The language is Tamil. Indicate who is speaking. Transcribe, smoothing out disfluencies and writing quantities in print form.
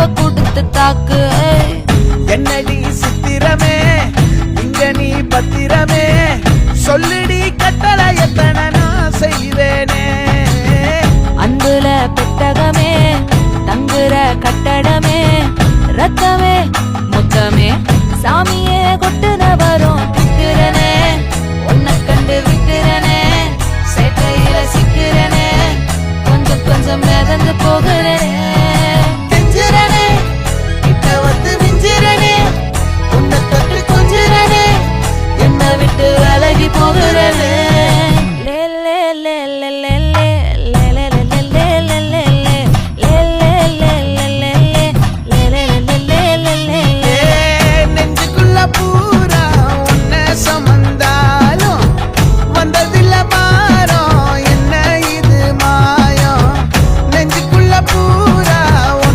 Speaker 1: பூவை கொடுத்து தாக்கு.
Speaker 2: என்னடி சித்திரமே இங்க நீ பத்திரமே, சொல்லிடி கட்டளை எத்தனை நான் செய்வேனே.
Speaker 1: அன்புல பெட்டகமே தங்குற கட்டடமே, ரத்தமே முத்தமே சாமியே கொட்டுன வரும் திக்கிறனே. உன்னை கண்டு விக்கிறனே, சேட்டையில சிக்கிறனே, கொஞ்சம் கொஞ்சம் மிதந்து போகிறனே.